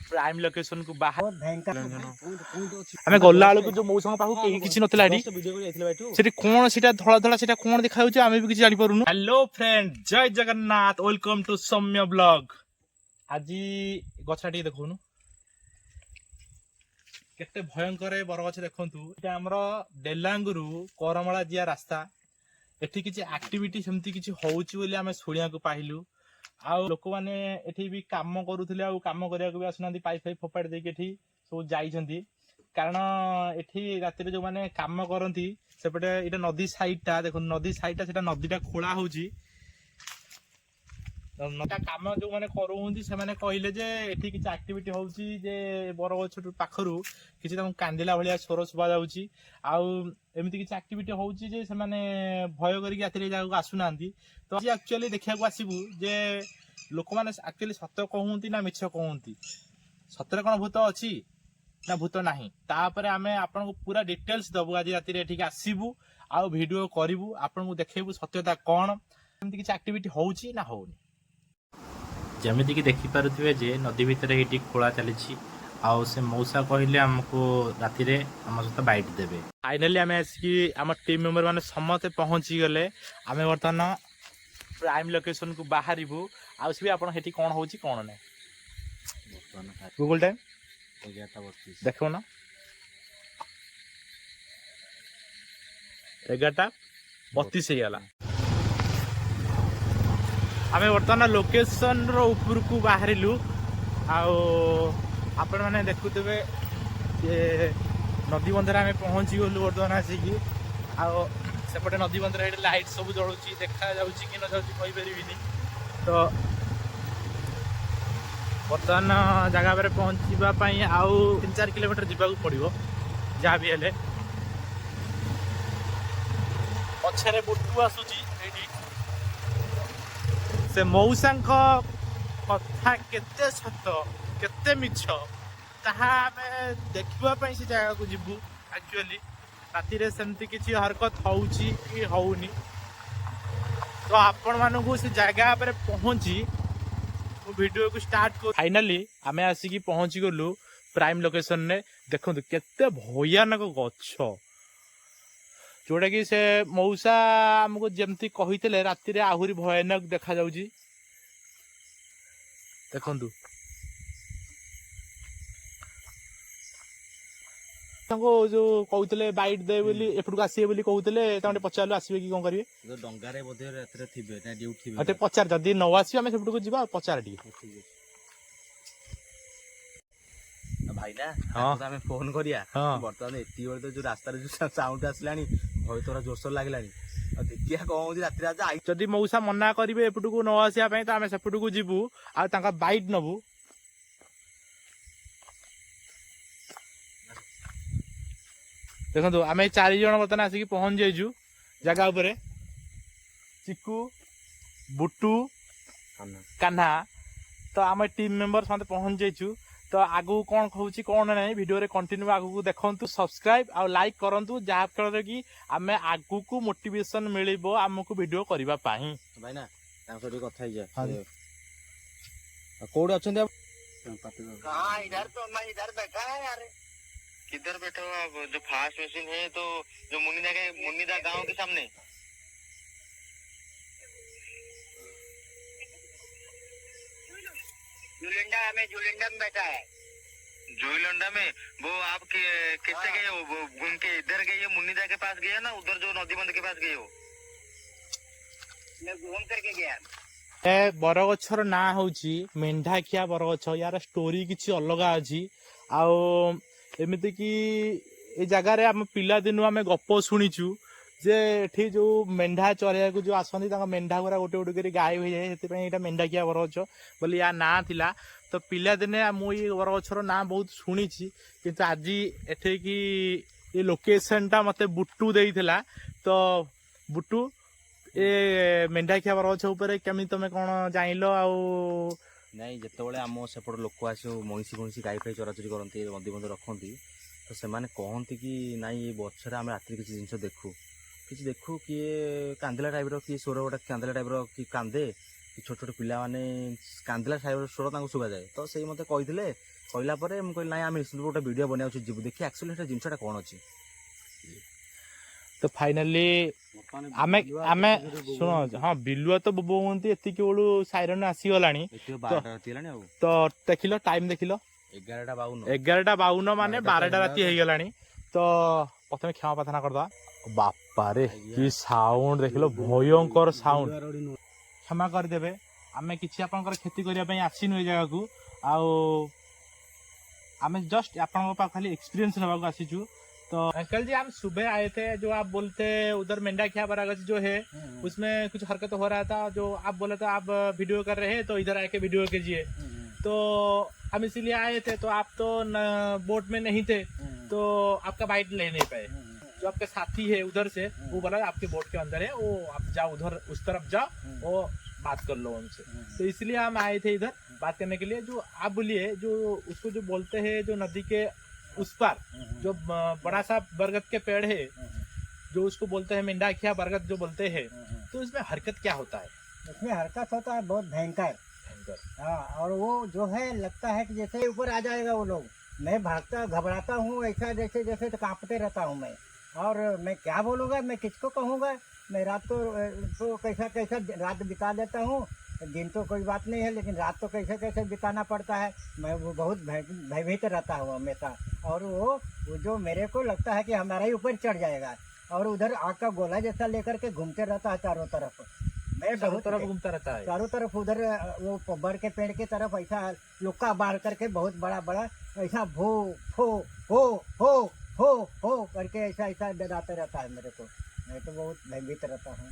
Prime location को बाहर आमे गल्ला आलो जो मौसम पाखु केही किछि नथिला एडी सेठी कोन सेटा धळा धळा सेटा कोन देखा होचे आमे भी किछि जानि परुनु। Hello friend, Jai Jagannath, welcome to Soumya blog. आजी गछाटी देखुनु केते भयंकर बरगछ देखंतु। एटा हमरो डेलांगुरु करमळा जिया रास्ता। एठी किछि एक्टिविटी सेमति किछि होउची बोली आमे सुनिया को पाहिलु। आ लोक माने एठी भी काम करूथिले आ काम करिया को भी आसुनांती पाइप फाइप फोपाड़ देके एठी सब जाइछंती। कारण एठी रातिर जो माने काम करंती सेपटे एटा नदी साइडटा देखो, नदी साइडटा सेटा नदीटा खोला होउची। नटा काम जो माने करूंती से माने कहिले जे एठी किछि एक्टिविटी होउची जे बरगछ पाखरु किछि तम कांदिला भलिया स्वर सुबा जाउची। आ एमिति किछि एक्टिविटी होउची जे से माने भय करी रातिर जागो आसुनांती। तो आज एक्चुअली देखिया को आसीबू जे लोक माने एक्चुअली सत्य कहूंती ना मिछ कहूंती, सत्य कोन भूत अछि ना भूत नाही। तापरे आमे आपन को पूरा डिटेल्स दबु। आज रातिर एठी आसीबू आ वीडियो करिवु, आपन को देखेबू सत्यता कोन, एमिति किछि एक्टिविटी होउची ना होउनी। जमिति कि देखि पारुथिबे जे नदी भितर एठी खोला चलीछि आउ से मौसा कहले हमको राति रे हम सहित बाइट देबे। फाइनली आमे आसी हम टीम मेंबर माने समते पहुंची गले। आमे वर्तमान प्राइम लोकेशन को बाहरिबू आ से भी आपण हेठी कोन होउची कोन नै गूगल टाइम 11:32 देखो ना 11:32 हे गला। आमे वर्तमान लोकेशन रो ऊपर को बाहरिलु आपण माने देखुतबे जे नदी बंधरे आमे पहुंची गलु वर्तमान आसी आ सेपटे नदी बंधरे लाइट सब जळुची देखा जाउची कि न जाउची कहि परिबिनी। तो वर्तमान जगह पर पहुंचीबा पई आउ 3-4 किलोमीटर जिबा को पड़िबो जा भी हेले। पछरे बुटू आसुची एडी से मौसांक कथा केते सत केते मिछ ताहा आमे देखिबा पई से जगह को जिबू। एक्चुअली राति रे सेमती किछि हरकत होउची कि होउनी। तो आपण मानकू से जगह पर पहुंची वीडियो को स्टार्ट कर। फाइनली आमे आसी की पहुंची गलु प्राइम लोकेशन ने। देखंतु केते भयानक गछ जोड़ा कि से मौसा हमको जेमती कहितले राति रे आहुरी भयानक देखा जाउची। देखंतु तांको जो कहउतले बाइट दे बोली एपटू आसीए बोली कहउतले तांटे पचारलो आसीबे कि कोन करिवे जो डंगारे बधे रात्रे थिबे ना ड्यूटी थिबे। अटे पचार जदी न आसी हमें सेपटू को जिबा पचार डी भाई ना तो हमें फोन करिया। बर्तमान एती बेले तो जो रास्ता रे जो साउंड आसलानी भय तोरा जोरसोर लागलानी आ देखिया कहउजी रात्रि आज आई। जदी मौसा मना करिवे एपटू को न आसीया पई त हमें सेपटू को जिबू आ तांका बाइट नबू। देखो आम 4 जन बर्तमान आसिक पहुंच जाइजु जगह उपरे। चिकू बुटू कान्हा तो आम टीम मेंबर समस्त पहुंच जाइजु। तो आगु कौन कहूँ कौन ना वीडियो रे कंटिन्यू आगु देखंतु, सब्सक्राइब आ लाइक करंतु जहाँ फल कि आम आगु को मोटिवेशन मिलिबो आमको वीडियो करबा पाही। भाई ना तां सो कथा ही जा कोड अछन दे कहां इधर तो मैं इधर बैठा है यार। किधर बैठे हो आप? जो फास्ट मशीन है तो जो मुन्नीदा गांव के सामने जुलिंडा में बैठा है। जुलिंडा में वो आप किससे गए हो? वो घूम के इधर गए हो, मुन्नीदा के पास गए ना, उधर जो नदी बंध के पास गए हो? मैं घूम करके गया। बरगछर ना होची मेंढाखिया बरगछ। यार स्टोरी किछि अलगा अछि। आ एमिति कि ए जगह रे हम पिला दिनु आमे गप सुनिचु जे एठी जो मेंढा चरिया को जो आसंदी तांका मेंढा गुरा गोटे गोटे करी गायब हो जाए। हेते पई एटा मेंढाखिया बरगछ बोली या ना थिला। तो पिला दिने मु ई बरगछर ना बहुत सुनिची, किंतु आज एठी कि ए लोकेशन टा मते बुट्टू देइथिला। तो बुट्टू ए मेंढाखिया बरगछ ऊपर केमि तमे कोन जाइलो? आ नहीं जितेबाला आम सेपट लोक आस मईसी फईसी गाई फाई चराचरी करती नदी बंध रखती तो से कहती कि नाई ये बछरे आम राति किसी जिन देखू किए कांदिला टाइप कि स्वर गोटे कांदिला टाइप कि कांदे कि छोट छोट पिला माने कांदिला टाइप स्वर शुभा जाए। तो से मत कही कहला पर मुझे कहली ना आम निश्चित गोटे वीडियो बनाऊ जीव देखिए एक्चुअली से जिनसा कौन अच्छी तो फाइनाली आमे आमे शुण हाँ बिलुआ तो बोबो होती एतिक बेलू साइरन आसीगलानी तो देखिल टाइम देखिल 11:52 माने 12टा राति हो गलानी तो प्रथम क्षमा प्रार्थना करदा बापा रे की साउंड देखिल भयंकर साउंड क्षमा करदेवे आमे किछि आपनकर खेती करिया पई आसीनु ए जगह को आउ आमे जस्ट आपन पास खाली एक्सपीरियंस लेवा को आसीछु। तो अंकल जी हम सुबह आए थे जो आप बोलते उधर मेंढा खिया बरागज जो है उसमें कुछ हरकत हो रहा था जो आप बोले तो आप वीडियो कर रहे हैं तो इधर आके वीडियो कीजिए तो हम इसीलिए आए थे तो आप तो बोट में नहीं थे तो आपका बाइट ले नहीं पाए जो आपके साथी है उधर से वो बोला आपके बोट के अंदर है वो आप जाओ उधर उस तरफ जाओ वो बात कर लो उनसे तो इसलिए हम आए थे इधर बात करने के लिए। जो आप बोलिए जो उसको जो बोलते हैं जो नदी के उस पर जो बड़ा सा बरगद के पेड़ है जो उसको बोलते हैं मेंढाखिया बरगद जो बोलते हैं तो इसमें हरकत क्या होता है? उसमें हरकत होता है बहुत भयंकर। हाँ और वो जो है लगता है कि जैसे ऊपर आ जाएगा वो लोग। मैं भागता घबराता हूँ ऐसा जैसे जैसे तो कांपते रहता हूँ मैं और मैं क्या बोलूँगा मैं किसको कहूँगा। मैं रात तो कैसा कैसा रात बिता देता हूँ। दिन तो कोई बात नहीं है लेकिन रात तो कैसे कैसे बिताना पड़ता है। मैं वो बहुत भयभीत रहता हूँ हमेशा और वो जो मेरे को लगता है कि हमारा ही ऊपर चढ़ जाएगा और उधर आग का गोला जैसा लेकर के घूमते रहता है चारों तरफ। मैं चारों तरफ घूमता रहता है चारों तरफ उधर वो बड़ के पेड़ के तरफ ऐसा लुक्का बाढ़ करके बहुत बड़ा बड़ा ऐसा भो फो हो हो हो करके ऐसा ऐसा डराते रहता है मेरे को। मैं तो बहुत भयभीत रहता हूँ।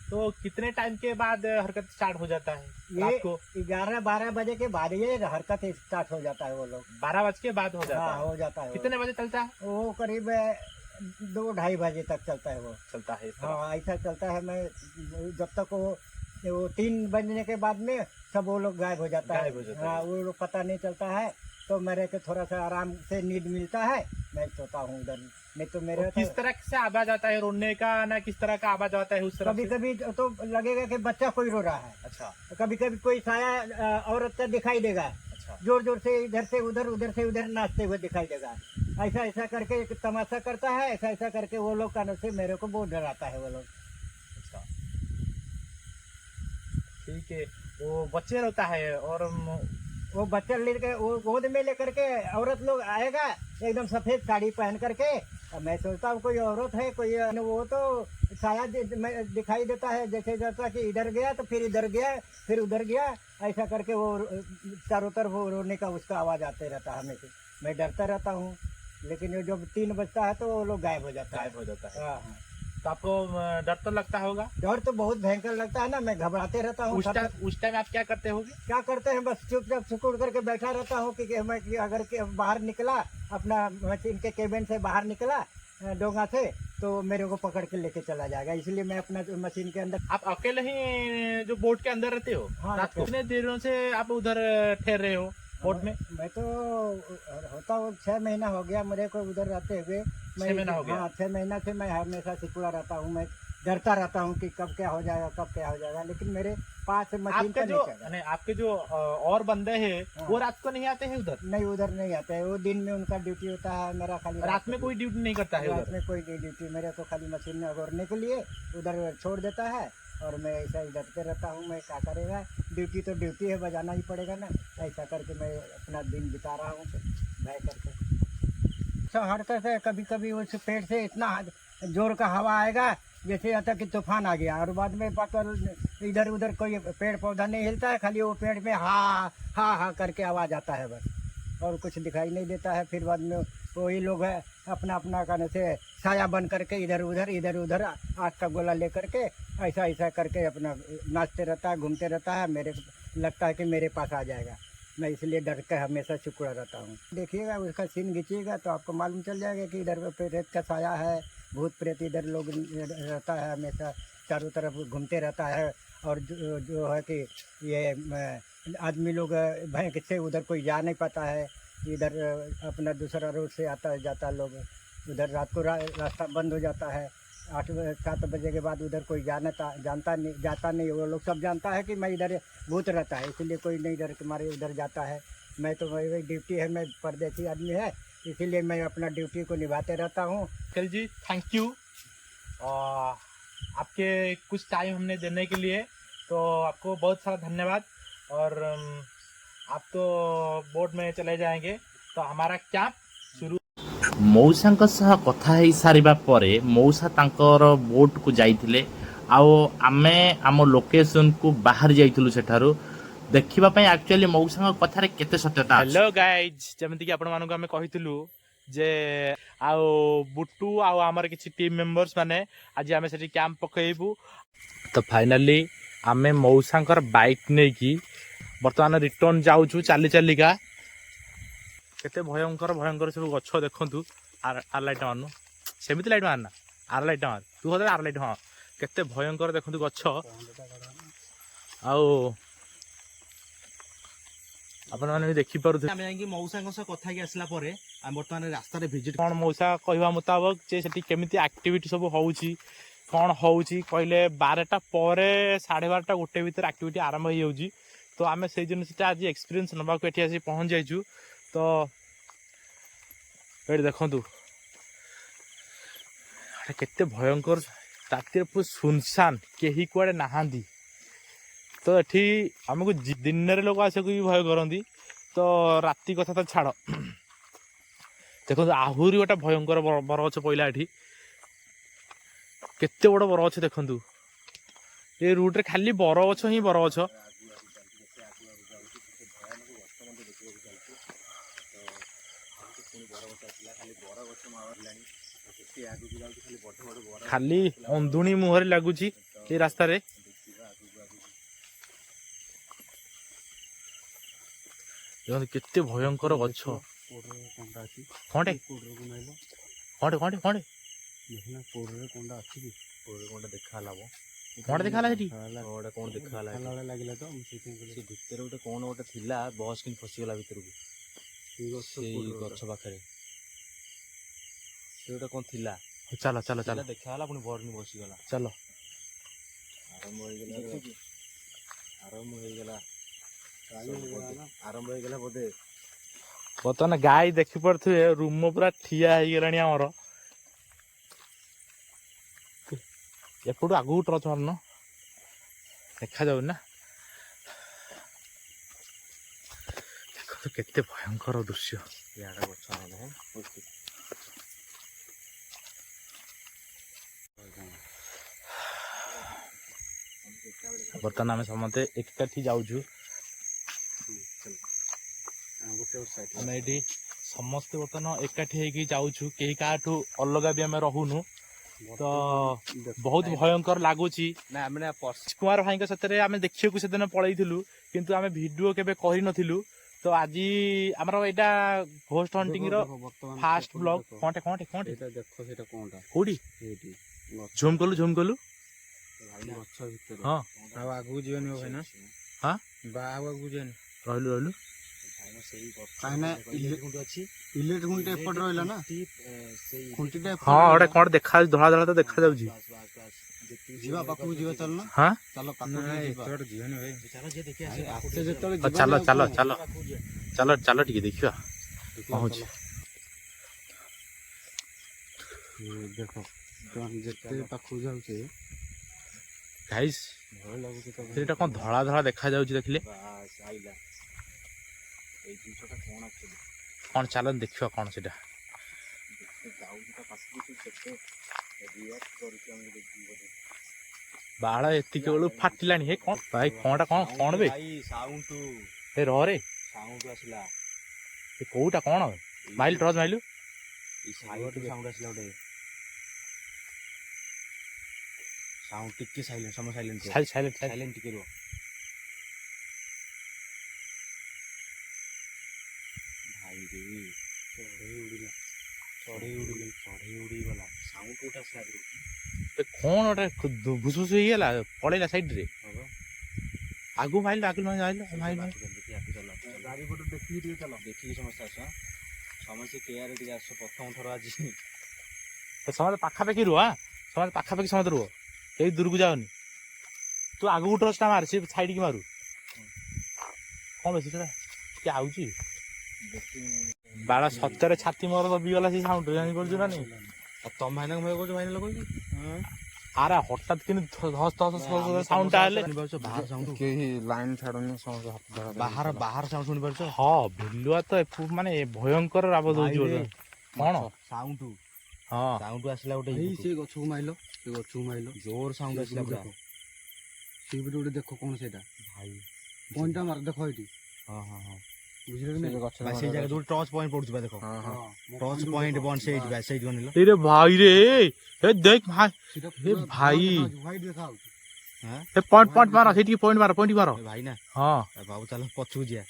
तो कितने टाइम के बाद हरकत स्टार्ट हो जाता है? ये 11-12 बजे के बाद ये हरकत स्टार्ट हो जाता है। वो लोग 12 बज के बाद हो जाता हाँ, है। हो जाता है। कितने बजे चलता है? वो करीब 2-2:30 बजे तक चलता है। वो चलता है हाँ ऐसा चलता है। मैं जब तक वो 3 बजने के बाद में सब वो लोग गायब हो जाता है। हाँ वो लोग पता नहीं चलता है तो मेरे को थोड़ा सा आराम से नींद मिलता है मैं सोता हूँ उधर। नहीं तो मेरे किस तरह से आवाज आता है रोने का ना किस तरह का आवाज आता है उस तरह कभी कभी तो लगेगा कि बच्चा कोई रो रहा है। अच्छा कभी कभी कोई साया औरत का दिखाई देगा। अच्छा जोर जोर से इधर से उधर नाचते हुए दिखाई देगा। ऐसा ऐसा करके एक तमाशा करता है। ऐसा ऐसा करके वो लोग कानों से मेरे को बहुत डराता है वो लोग। अच्छा ठीक है। वो बच्चे रोता है और वो बच्चा लेकर वो गोद में लेकर के औरत लोग आएगा एकदम सफेद साड़ी पहन करके। मैं सोचता हूँ कोई औरत है कोई वो तो साया दिखाई देता है जैसे जैसा कि इधर गया तो फिर इधर गया फिर उधर गया ऐसा करके वो चारों तरफ वो रोने का उसका आवाज आते रहता है हमेशा। मैं डरता रहता हूँ लेकिन जब 3 बजता है तो वो लोग गायब हो जाता है। हाँ हाँ तो आपको डर तो लगता होगा? डर तो बहुत भयंकर लगता है ना। मैं घबराते रहता हूँ। उस टाइम आप क्या करते होगे? क्या करते हैं बस चुपचाप सुकून करके बैठा रहता हूँ कि मैं अगर बाहर निकला अपना मशीन के केबिन से बाहर निकला डोंगा से तो मेरे को पकड़ के लेके चला जाएगा। इसलिए मैं अपना मशीन के अंदर। आप अकेले ही जो बोट के अंदर रहते हो? हाँ रात कितने देरों से आप उधर ठहर रहे हो बोट में? मैं तो होता हूँ 6 महीना हो गया मेरे को उधर रहते हुए। 6 महीना हो गया? हाँ 6 महीना से मैं हमेशा सिकुड़ा रहता हूँ। मैं डरता रहता हूँ कि कब क्या हो जाएगा कब क्या हो जाएगा। लेकिन मेरे पास मशीन का आपके जो और बंदे हैं हाँ। वो रात को नहीं आते हैं उधर? नहीं उधर नहीं आते है। वो दिन में उनका ड्यूटी होता है। मेरा खाली रात में कोई ड्यूटी नहीं करता है? रात में कोई ड्यूटी मेरे को खाली मशीन में अगोरने के लिए उधर छोड़ देता है और मैं ऐसा ही डरते रहता हूँ। मैं क्या करेगा ड्यूटी तो ड्यूटी है बजाना ही पड़ेगा ना। ऐसा करके मैं अपना दिन बिता रहा हूँ भय करके। हरकत से कभी कभी उस पेड़ से इतना जोर का हवा आएगा जैसे आता कि तूफान आ गया और बाद में इधर उधर कोई पेड़ पौधा नहीं हिलता है। खाली वो पेड़ में हा करके आवाज आता है बस और कुछ दिखाई नहीं देता है। फिर बाद में वही लोग है अपना अपना कहने से साया बन करके इधर उधर आग का गोला लेकर के ऐसा ऐसा करके अपना नाचते रहता है घूमते रहता है। मेरे लगता है कि मेरे पास आ जाएगा। मैं इसलिए डर के हमेशा सिकुड़ा रहता हूँ। देखिएगा उसका सीन खींचिएगा तो आपको मालूम चल जाएगा कि इधर प्रेत का साया है। भूत प्रेत इधर लोग रहता है हमेशा चारों तरफ घूमते रहता है। और जो है कि ये आदमी लोग भय से उधर कोई जा नहीं पाता है। इधर अपना दूसरा रोड से आता जाता लोग उधर रात को रास्ता बंद हो जाता है। 8-7 बजे के बाद उधर कोई जाता नहीं। वो लोग सब जानता है कि मैं इधर भूत रहता है इसलिए कोई नहीं डर के मारे उधर जाता है। मैं तो मेरी ड्यूटी है, मैं परदेसी आदमी है, इसीलिए मैं अपना ड्यूटी को निभाते रहता हूँ। अंकल जी थैंक यू आपके कुछ टाइम हमने देने के लिए, तो आपको बहुत सारा धन्यवाद। और आप तो बोट में चले जाएंगे तो हमारा कैंप शुरू। मौसाଙ୍କ ସହ କଥା ହେଇ ସାରିବା ପରେ ମଉସା ତାଙ୍କର ବୋଟ୍କୁ ଯାଇଥିଲେ ଆଉ ଆମେ ଆମ ଲୋକେସନକୁ ବାହାରି ଯାଇଥିଲୁ ସେଠାରୁ ଦେଖିବା ପାଇଁ ଆକ୍ଚୁଆଲି ମଉସାଙ୍କ କଥାରେ କେତେ ସତ୍ୟତା ଅଛି। हेलो गाइज ଯେମିତିକି ଆପଣମାନଙ୍କୁ ଆମେ କହିଥିଲୁ ଯେ ଆଉ ବୁଟୁ ଆଉ ଆମର କିଛି ଟିମ୍ ମେମ୍ବର୍ସ ମାନେ ଆଜି ଆମେ ସେଠି କ୍ୟାମ୍ପ ପକେଇବୁ। ତ ଫାଇନାଲି ଆମେ ମଉସାଙ୍କର ବାଇକ୍ ନେଇକି ବର୍ତ୍ତମାନ ରିଟର୍ନ ଯାଉଛୁ ଚାଲି ଚାଲିକା। କେତେ ଭୟଙ୍କର ଭୟଙ୍କର ସବୁ ଗଛ ଦେଖନ୍ତୁ। ଆର ଲାଇଟ୍ ମାରୁନୁ, ସେମିତି ଲାଇଟ୍ ମାରନା, ଆର ଲାଇଟ୍ ମାର, ତୁ ହରେ ଆର ଲାଇଟ୍, ହଁ କେତେ ଭୟଙ୍କର ଦେଖନ୍ତୁ ଗଛ। ଆଉ ଆପଣମାନେ ବି ଦେଖିପାରୁଥିବେ। ଆମେ ଯାଇକି ମଉସାଙ୍କ ସହ କଥା ହେଇକି ଆସିଲା ପରେ ଆମେ ବର୍ତ୍ତମାନ ରାସ୍ତାରେ ଭିଜିଟ୍ କ'ଣ ମଉସା କହିବା ମୁତାବକ ଯେ ସେଠି କେମିତି ଆକ୍ଟିଭିଟି ସବୁ ହେଉଛି, କ'ଣ ହେଉଛି କହିଲେ 12ଟା ପରେ 12:30 1 ଭିତରେ ଆକ୍ଟିଭିଟି ଆରମ୍ଭ ହେଇଯାଉଛି। ତ ଆମେ ସେଇ ଜିନିଷଟା ଆଜି ଏକ୍ସପିରିଏନ୍ସ ନେବାକୁ ଏଠି ଆସି ପହଞ୍ଚି ଯାଇଛୁ। ତ ଏଠି ଦେଖନ୍ତୁ କେତେ ଭୟଙ୍କର, ରାତିରେ ପୁରା ସୁନସାନ, କେହି କୁଆଡ଼େ ନାହାନ୍ତି। ତ ଏଠି ଆମକୁ ଦିନରେ ଲୋକ ଆସିବାକୁ ବି ଭୟ କରନ୍ତି, ତ ରାତି କଥା ତ ଛାଡ଼। ଦେଖନ୍ତୁ ଆହୁରି ଗୋଟେ ଭୟଙ୍କର ବରଗଛ ପଇଲା ଏଠି, କେତେ ବଡ଼ ବରଗଛ ଦେଖନ୍ତୁ। ଏ ରୁଟ୍ରେ ଖାଲି ବରଗଛ ହିଁ ବରଗଛ। ଖାଲି ଅନ୍ଧୁଣି ମୁହଁରେ ଲାଗୁଛି ଏ ରାସ୍ତାରେ। ଦେଖନ୍ତୁ କେତେ ଭୟଙ୍କର ଗଛ। କଣଟେ କଣଟେ କଣଟେ କଣଟେ ଦେଖାହେଲା କଣଟେ ଦେଖାହେଲା ସେଠି? କଣ ଦେଖାହେଲା ଲାଗିଲା ତ ସେ ଭିତରେ ଗୋଟେ କଣ ଗୋଟେ ଥିଲା, ବସ୍ କିନ୍ତୁ ଫସିଗଲା ଭିତରକୁ ସେଇ ଗଛ ପାଖରେ। ସେ ଗୋଟେ କଣ ଥିଲା, ଚାଲ ଚାଲ ଚାଲ ଦେଖାହେଲା ପୁଣି ବସ୍ ବସିଗଲା। ଚାଲ ଆରମ୍ଭ ହେଇଗଲା ବୋଧେ। ବର୍ତ୍ତମାନ ଗାଈ ଦେଖିପାରୁଥିବେ ରୁମ ପୁରା ଠିଆ ହେଇଗଲାଣି ଆମର। ଏପଟୁ ଆଗକୁ ଟର୍ଚ୍ଚ ମାରୁନ, ଦେଖାଯାଉନି ନା। ଦେଖନ୍ତୁ କେତେ ଭୟଙ୍କର ଦୃଶ୍ୟ। ଇଆଡ଼େ ଗଛ ନାହିଁ। ବର୍ତ୍ତମାନ ଆମେ ସମସ୍ତେ ଏକାଠି ଯାଉଛୁ। ଆମେ ଏଠି ସମସ୍ତେ ବର୍ତ୍ତମାନ ଏକାଠି ହେଇକି ଯାଉଛୁ, କେହି କାହାଠୁ ଅଲଗା ବି ଆମେ ରହୁନୁ। ତ ବହୁତ ଭୟଙ୍କର ଲାଗୁଛି। କୁମାର ଭାଇଙ୍କ ସାଥିରେ ଆମେ ଦେଖିବାକୁ ସେଦିନ ପଳେଇଥିଲୁ, କିନ୍ତୁ ଆମେ ଭିଡ଼ିଓ କେବେ କରିନଥିଲୁ। ତ ଆଜି ଆମର ଏଇଟା ଘୋଷ୍ଟ ହଣ୍ଟିଂ ର ଫାଷ୍ଟ ବ୍ଲଗ। କଣଟେ କଣଟେ କଣଟେ ଦେଖ ସେଇଟା କଣଟା, କୋଉଠି ଏଇଠି ଝୁମ୍ କଲୁ ଝୁମ୍ କଲୁ। ଗଛ ଭିତରେ। ହଁ ଆଉ ଆଗକୁ ଯିବନି ଭାଇ ନା? ହଁ ବା ଆଉ ଆଗକୁ ଯିବନି। ରହିଲୁ ରହିଲୁ। କାହିଁକିନା ଇଲେକ୍ଟ୍ରିକ୍ ଅଛି, ଇଲେକ୍ଟ୍ରିକ୍ ଖୁଣ୍ଟି ଏପଟେ ରହିଲା ନା, ଖୁଣ୍ଟିଟା ହଁ ଗୋଟେ କଣ ଦେଖା ଧଳା ଧଳା ତ ଦେଖାଯାଉଛି। ଯିବା ପାଖକୁ ଯିବା, ଚାଲ ନା। ହଁ ଚାଲ ପାଖକୁ ଯିବନି ଭାଇ, ଚାଲ ଚାଲ ଚାଲ ଚାଲ ଚାଲ ଟିକେ ଦେଖିବା କଣ ହଉଛି। ଦେଖ ଯେତେ ପାଖକୁ ଯାଉଛି ଗାଇସ୍ ଭଲ ଲାଗୁଛି ତ। ସେଇଟା କଣ ଧଳା ଧଳା ଦେଖାଯାଉଛି ଦେଖିଲେ? ଏଇ ଜିନିଷଟା କଣ ଆକ୍ଚୁଆଲି କଣ ଚାଲ ଦେଖିବା କଣ ସେଟା। ଯାଉଛି ତା ପାଖକୁ, କେତେ ରିଆକ୍ଟ କରୁଛି ଆମେ ଦେଖିବୁ। ବାଳ ଏତିକି ବେଳୁ ଫାଟିଲାଣି। ହେ କଣ ଭାଇ, କଣଟା କଣ କଣ ବେ? ସାଉଣ୍ଡ ଏ ରରେ ଆସିଲା। ଏ କୋଉଟା କଣ ମାଇଲୁ ଟର୍ଚ ମାଇଲୁ? ସାଉଣ୍ଡ ଆସିଲା ଗୋଟେ ସାଉଣ୍ଡ। ଟିକେ ସାଇଲେଣ୍ଟ, ସମୟ ସାଇଲେଣ୍ଟ ସାଇଲେଣ୍ଟ ଟିକେ ରୁହ। ଭାଇ ଚଢେଇ ଉଡ଼ିଗଲା। ସାଉଣ୍ଡ କୋଉଟା ଆସିଲା? ଏ କଣ ଗୋଟେ ଭୁସୁସ ହେଇଗଲା, ପଳେଇଲା ସାଇଡରେ। ଆଗୁ ମାଇଲୁ ଆଗୁ ମାଇଲୁ ମାଇଲୁ। ଚାରିପଟ ଦେଖିକି ଟିକେ ଚାଲ, ଦେଖିକି ସମସ୍ତେ ଆସ, ସମସ୍ତେ କେୟାର ଟିକେ ଆସ। ପ୍ରଥମ ଥର ଆଜି ସମସ୍ତେ ପାଖାପାଖି ରୁହ, ସମସ୍ତେ ପାଖାପାଖି ସମସ୍ତେ ରୁହ, କେହି ଦୂରକୁ ଯାଅନି। ତୁ ଆଗକୁ ଟର୍ଚଟା ମାର, ସେ ସାଇଡକି ମାରୁ। କଣ ବେଶୀ ସେଟା କିଏ ଆଉଛି ବାଳ ସତରେ ଛାତି ମୋର ଦବିଗଲା ସେ ସାଉଣ୍ଡ ଜାଣିପାରୁଛୁ ନା ନାଇଁ ଆଉ ତମ ଭାଇନାଙ୍କ ଭୟ କରୁଛ ଭାଇନା ଲଗଉଛି ଆରେ ହଠାତ୍ କିନ୍ତୁ ଧସ ସାଉଣ୍ଡ ଟା ହେଲେ ଶୁଣିପାରୁଛ ବାହାର ସାଉଣ୍ଡ କେହି ଲାଇନ ଛାଡୁନି ସମସ୍ତେ ହାତ ଧରା ବାହାର ବାହାର ସାଉଣ୍ଡ ଶୁଣିପାରୁଛ ହଁ ବିଲୁଆ ତ ମାନେ ଭୟଙ୍କର ରାବ ଦଉଛି ଗୋଟେ କଣ ସାଉଣ୍ଡ ହଁ ସାଉଣ୍ଡ ଆସିଲା ଗୋଟେ ସେ ଗଛକୁ ମାଇଲ ସେ ଗଛକୁ ମାଇଲ ଜୋର ସାଉଣ୍ଡ ଆସିଲା ପୁରା ସେ ବି ଗୋଟେ ଦେଖ କଣ ସେଇଟା ଭାଇ ପଏଣ୍ଟଟା ମାର ଦେଖ ଏଇଠି ହଁ ହଁ ହଁ ବୁଝିଲେ କି ନାଇଁ? ଭାଇ ସେଇ ଜାଗା ଯୋଉଠି ଟର୍ଚ ପଏଣ୍ଟ ପଡୁଛି ବା ଦେଖ ଟର୍ଚ ପଏଣ୍ଟ ବନ୍ଦ ସେଇଠି ବା ସେଇଠି ଗଣିଲ ଏରେ ଭାଇ ରେ ଏ ଦେଖ ଭାଇ ସେଟା ଏ ଭାଇ ହ୍ୱାଇଟ ଦେଖାଯାଉଛି ଏ ପଏଣ୍ଟ ମାର ସେଇଠି ପଏଣ୍ଟ ମାର ଭାଇ ନା ହଁ ବାବୁ ଚାଲ ପଛକୁ ଯିବା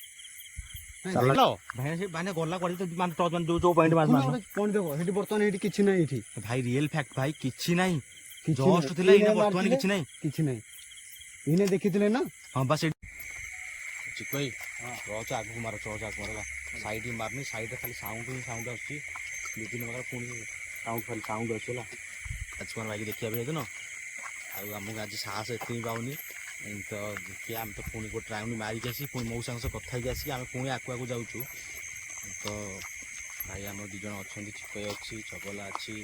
ଚାଲ ଭାଇ ସେ ଭାଇନା ଗଲା କୁଆଡେ ତ ମାନେ ଟର୍ଚ ମାନେ ଯୋଉ ପଏଣ୍ଟ ମାର ପଏଣ୍ଟ ଦେଖ ସେଠି ବର୍ତ୍ତମାନ ଏଇଠି କିଛି ନାହିଁ ଏଇଠି ଭାଇ ରିଏଲ ଫ୍ୟାକ୍ଟ ଭାଇ କିଛି ନାହିଁ କିଛି ଜଷ୍ଟ ନାହିଁ। ଥିଲା ଏଇନା ଏଇନେ ବର୍ତ୍ତମାନ ମାରିଥିଲେ? କିଛି ନାହିଁ କିଛି ନାହିଁ ଏଇନେ ଦେଖିଥିଲେ ନା ହଁ ବା ସେଇଠି ଚିକୁ ଭାଇ ଟର୍ଚ ଆଗକୁ ମାର ଟର୍ଚ ଆଗକୁ ମାର ସାଇଡ୍ ମାରନି ସାଇଡ୍ରେ ଖାଲି ସାଉଣ୍ଡ ହିଁ ସାଉଣ୍ଡ ଆସୁଛି ବିଭିନ୍ନ ପ୍ରକାର ପୁଣି ସାଉଣ୍ଡ ଖାଲି ସାଉଣ୍ଡ ଆସୁଛି ହେଲା ଆଜି କ'ଣ ବାଇକ୍ ଦେଖିବା ପାଇଁ ହେଦିନ ଆଉ ଆମକୁ ଆଜି ସାହସ ଏତେ ବି ପାଉନି ତ ଦେଖିବା ଆମେ ତ ପୁଣି ଗୋଟେ ରାଉଣ୍ଡ ମାରିକି ଆସି ପୁଣି ମଉସାଙ୍କ ସହ କଥା ହେଇକି ଆସିକି ଆମେ ପୁଣି ଆକୁ ଯାଉଛୁ ତ ଭାଇ ଆମର 2 ଜଣ ଅଛନ୍ତି ଚିକୁ ଭାଇ ଅଛି ଚଗଲା ଅଛି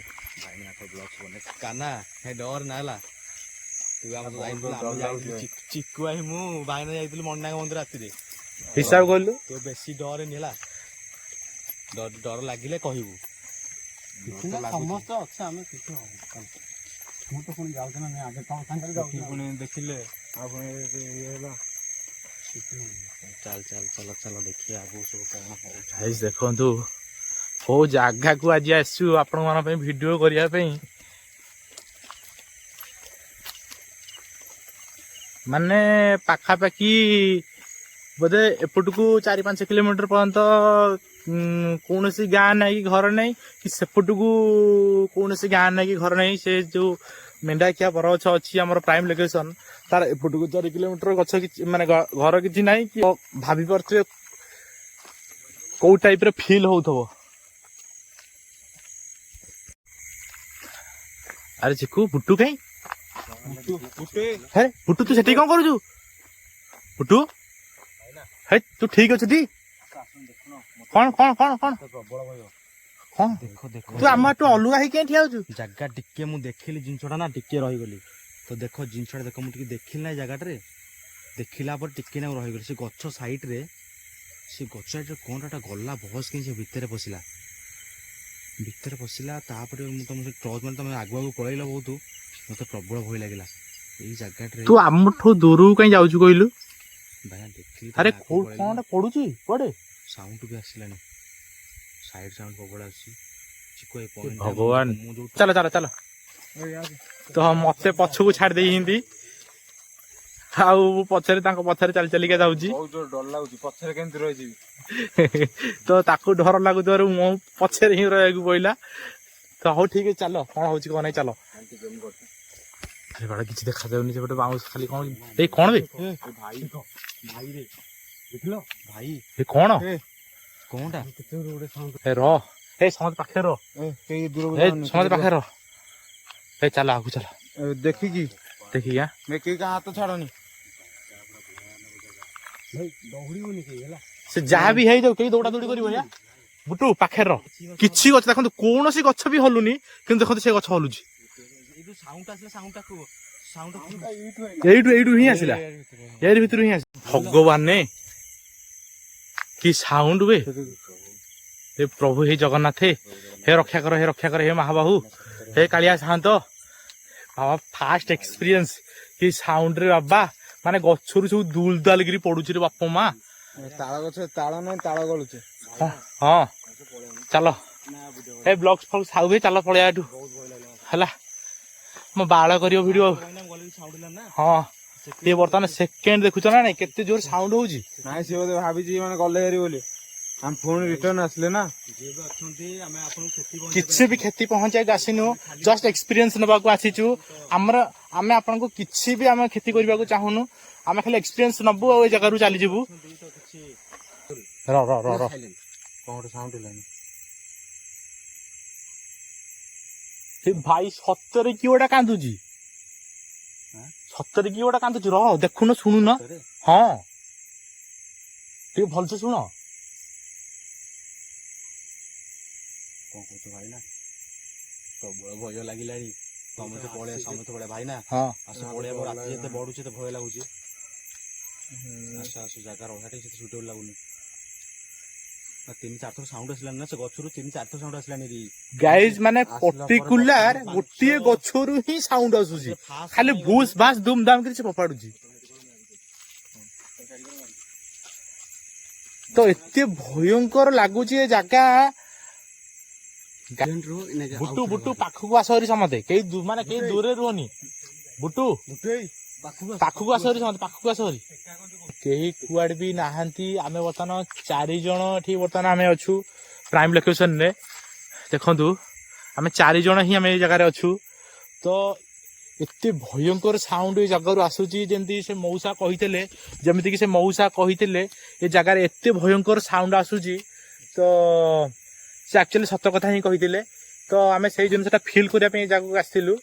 ଭାଇନାଥ ବ୍ଲଗ୍ସ ବନେଇ କାନା ହେ ଡର ନା ହେଲା ତୁ ଆମେ ଯାଇଥିଲୁ ଚିକୁ ଭାଇ ମୁଁ ଭାଇନା ଯାଇଥିଲୁ ମଣ୍ଡାଙ୍କ ମନ୍ଦିର ରାତିରେ ହିସାବ କହିଲୁ ତୁ ବେଶୀ ଡରେନି ହେଲା ଡର ଲାଗିଲେ କହିବୁ ସମସ୍ତେ ଅଛେ ଆମେ କିଛି ହବ ମୁଁ ତ ପୁଣି ଯାଉଛି ନା ନାଇଁ ଆଗେ ତମ ସାଙ୍ଗରେ ଯାଉଛି ପୁଣି ଦେଖିଲେ ଆଉ ପୁଣି ଇଏ ହେଲା ଚାଲ ଦେଖିବା ଆଗକୁ ସବୁ କ'ଣ ହଉଛି ଭାଇ ଦେଖନ୍ତୁ କୋଉ ଜାଗାକୁ ଆଜି ଆସିଛୁ ଆପଣଙ୍କ ମାନଙ୍କ ପାଇଁ ଭିଡିଓ କରିବା ପାଇଁ ମାନେ ପାଖାପାଖି ବୋଧେ ଏପଟକୁ 4-5 କିଲୋମିଟର ପର୍ଯ୍ୟନ୍ତ କୌଣସି ଗାଁ ନାହିଁ କି ଘର ନାହିଁ କି ସେପଟକୁ କୌଣସି ଗାଁ ନାହିଁ କି ଘର ନାହିଁ ସେ ଯୋଉ ମେଣ୍ଢାଖିଆ ବରଗଛ ଅଛି ଆମର ପ୍ରାଇମ ଲୋକେସନ ତାର ଏପଟକୁ 4 କିଲୋମିଟର ଗଛ କିଛି ମାନେ ଘର କିଛି ନାହିଁ କି ଭାବି ପାରୁଥିବେ କୋଉ ଟାଇପ ର ଫିଲ୍ ହଉଥିବ ଆରେ ଚିକୁ ବୁଟୁ କାଇଁ ହେ ବୁଟୁ ତୁ ସେଠି କଣ କରୁଛୁ ବୁଟୁ ହେ ତୁ ଠିକ ଅଛୁ ଟି କଣ କଣ କଣ କଣ ପ୍ରବଳ ଭୟ କଣ ଦେଖ ତୁ ଆମ ଏଠୁ ଅଲଗା ହେଇକି କାଇଁ ଠିଆ ହଉଛୁ ଜାଗା ଟିକେ ମୁଁ ଦେଖିଲି ଜିନିଷଟା ନା ଟିକେ ରହିଗଲି ତ ଦେଖ ଜିନିଷଟା ଦେଖ ମୁଁ ଟିକେ ଦେଖିଲି ନା ଏ ଜାଗାଟାରେ ଦେଖିଲା ପରେ ଟିକେ ନା ରହିଗଲି ସେ ଗଛ ସାଇଡରେ ସେ ଗଛ ସାଇଡରେ କଣଟା ଗଲା ବସ୍ କେମିତି ସେ ଭିତରେ ପଶିଲା ତାପରେ ମୁଁ ତମ ସେ ଟର୍ଚ ମାନେ ତମେ ଆଗୁ ପଳେଇଲ ବହୁତ ମତେ ପ୍ରବଳ ଭୟ ଲାଗିଲା ଏଇ ଜାଗାଟାରେ ତୁ ଆମଠୁ ଦୂରକୁ କାଇଁ ଯାଉଛୁ କହିଲୁ ଭାଇ ଦେଖିଲି ଆରେ କଣଟା ପଡୁଛି କୁଆଡେ ସାଉଣ୍ଡ ବି ଆସିଲାନି ସାଇଡ ସାଉଣ୍ଡ ପ୍ରବଳ ଆସୁଛି ଚିକୁ ଏଇ ଭଗବାନ ମୁଁ ଯୋଉ ଚାଲ ଚାଲ ଚାଲ ତ ମତେ ପଛକୁ ଛାଡି ଦେଇଛନ୍ତି ଆଉ ପଛରେ ତାଙ୍କ ପଛରେ ଚାଲି ଚାଲିକା ଯାଉଛି ବହୁତ ଜୋର ଡର ଲାଗୁଛି ପଛରେ କେମିତି ରହିଯିବି ତ ତାକୁ ଡର ଲାଗୁଥିବାରୁ ମୋ ପଛରେ ହିଁ ରହିବାକୁ ପଇଲା ତ ହଉ ଠିକ ଅଛି ଚାଲ କଣ ହଉଛି କଣ ନାହିଁ ଚାଲ ଆରେ ବାଳ କିଛି ଦେଖାଯାଉନି ସେପଟେ ବାଉଁଶ ଖାଲି କଣ ଏଇ କଣ ବେ ଭାଇ ରେ ଦେଖିଲ ଭାଇ ଏ କଣ କଣଟା ଏ ର ଏ ସମସ୍ତେ ପାଖରେ ର କେହି ଦୂରକୁ ଏ ସମସ୍ତେ ପାଖରେ ର ଏ ଚାଲ ଆଗକୁ ଚାଲ ଦେଖିକି ଦେଖିକି ଦେଖିକି କାହା ହାତ ଛାଡନି ଦୌଡ଼ିବୁନି କେହି ହେଲା ସେ ଯାହା ବି ହେଇଯାଉ କେହି ଦୌଡା ଦୌଡି କରିବନି ବୁଟୁ ପାଖରେ ର କିଛି ଗଛ ଦେଖନ୍ତୁ କୌଣସି ଗଛ ବି ହଲୁନି କିନ୍ତୁ ଦେଖନ୍ତୁ ସେ ଗଛ ହଲୁଛି ଏଇ ଯୋଉ ସାଉଣ୍ଡ ଆସିଲା ସାଉଣ୍ଡ ଏଇଠୁ ହିଁ ଆସିଲା ଏରି ଭିତରୁ ହିଁ ଆସିଲା ଭଗବାନ କି ସାଉଣ୍ଡ ବେ हे प्रभु हे जगन्नाथ हे रक्षा कर हे महाबाहु हे कालिया शांत बाबा फास्ट एक्सपीरियंस कि साउंड रे बाबा माने गछरु सब दुल दाल गिरी पडुची रे बापा मा ताଳ ଗଛ ତାଳ ନାହିଁ ତାଳ ଗଳୁଛି हां चलो हे ब्लॉग्स फॉल साउ चलो पळिया एठू हला म बाळ करियो वीडियो हां ये वर्तमान सेकंड देखुछ ना नहीं केते जोर साउंड होउची ନାଇଁ ସେ ବୋଧେ ଭାବିଛି ମାନେ गले हेरी बोली हम पुणी रिटर्न आसले ना किसी भी क्षति पहुंचाई आसीनु जस्ट एक्सपीरियंस नबाकू आसीचु हमर आमे आपन को किसी भी आमे क्षति करबा को चाहनु आमे खाली एक्सपीरियंस नबु ओ जगह रु चली जिवु रो रो रो रो कोन साउंड लानी हे भाई सत्तरे की ओडा कांदुजी सत्तरे की ओडा कांदुजी रो देखुनो सुनु न हां ठीक भल से सुनो କଣ କହୁଛ ଭାଇନା? ପ୍ରବଳ ଭୟ ଲାଗିଲାଣି। ସମସ୍ତେ ପଳେଇବା, ସମସ୍ତେ ପଳେଇବା ଭାଇନା। ହଁ ଆସ ପଳେଇବା, ରାତି ଯେତେ ବଢୁଛି ଏତେ ଭୟ ଲାଗୁଛି। ଆସ ଆସ, ଜାଗା ରହିବାଟା ସେତେ ସୁଇଟେବଲ୍ ଲାଗୁନି। 3-4 ଥର ସାଉଣ୍ଡ ଆସିଲାନି ନା, ସେ ଗଛରୁ 3-4 ଥର ସାଉଣ୍ଡ ଆସିଲାନି ରେ। ଗାଇଜ ମାନେ ପର୍ଟିକୁଲାର ଗୋଟିଏ ଗଛରୁ ହିଁ ସାଉଣ୍ଡ ଆସୁଛି, ଖାଲି ଭୁସ୍ ଭାସ୍ ଦୁମ୍ ଦାମ୍ କରି ସେ ଫୋପାଡୁଛି। ତ ଏତେ ଭୟଙ୍କର ଲାଗୁଛି ଏ ଜାଗା। ବୁଟୁ ବୁଟୁ ପାଖକୁ ଆସ ହରି ସମସ୍ତେ, କେହି ମାନେ କେହି ଦୂରରେ ରୁହନି। ବୁଟୁ ପାଖକୁ ଆସ ହରି ସମସ୍ତେ, ପାଖକୁ ଆସ ହରି। କେହି କୁଆଡେ ବି ନାହାନ୍ତି। ଆମେ ବର୍ତ୍ତମାନ 4 ଜଣ ଏଠି ବର୍ତ୍ତମାନ ଆମେ ଅଛୁ ପ୍ରାଇମ୍ ଲୋକେସନରେ। ଦେଖନ୍ତୁ ଆମେ 4 ଜଣ ହିଁ ଆମେ ଏଇ ଜାଗାରେ ଅଛୁ। ତ ଏତେ ଭୟଙ୍କର ସାଉଣ୍ଡ ଏ ଜାଗାରୁ ଆସୁଛି, ଯେମିତି ସେ ମଉସା କହିଥିଲେ, ଯେମିତିକି ସେ ମଉସା କହିଥିଲେ ଏ ଜାଗାରେ ଏତେ ଭୟଙ୍କର ସାଉଣ୍ଡ ଆସୁଛି। ତ ସେ ଆକ୍ଚୁଆଲି ସତ କଥା ହିଁ କହିଥିଲେ। ତ ଆମେ ସେଇ ଜିନିଷଟା ଫିଲ୍ କରିବା ପାଇଁ ଏ ଜାଗାକୁ ଆସିଥିଲୁ।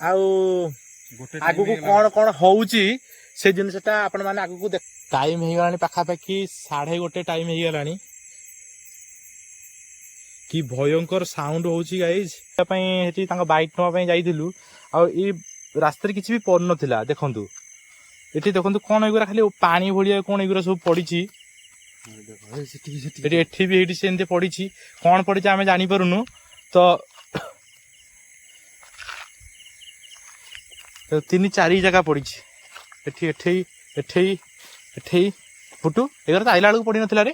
ଆଉ ଆଗକୁ କଣ କଣ ହଉଛି ସେ ଜିନିଷଟା ଆପଣ ମାନେ ଆଗକୁ ଟାଇମ୍ ହେଇଗଲାଣି, ପାଖାପାଖି 1:30 ଟାଇମ୍ ହେଇଗଲାଣି। କି ଭୟଙ୍କର ସାଉଣ୍ଡ ହଉଛି ଗାଇଜ। ପାଇଁ ସେଠି ତାଙ୍କ ବାଇକ୍ ନେବା ପାଇଁ ଯାଇଥିଲୁ। ଆଉ ଏଇ ରାସ୍ତାରେ କିଛି ବି ପଡୁନଥିଲା। ଦେଖନ୍ତୁ ଏଠି ଦେଖନ୍ତୁ କଣ ଏଗୁରା ଖାଲି ପାଣି ଭଳିଆ କଣ ଏଗୁରା ସବୁ ପଡିଛି। ଏଠି ବି ଏଇଠି ସେମିତି ପଡିଛି, କଣ ପଡିଛି ଆମେ ଜାଣିପାରୁନୁ। ତ 3-4 ଜାଗା ପଡିଛି, ଏଠି ଏଠି ଏଠି ଏଠି। ଫୁଟୁ ଏଗୁରା ତ ଆଇଲା ବେଳକୁ ପଡିନଥିଲା ରେ।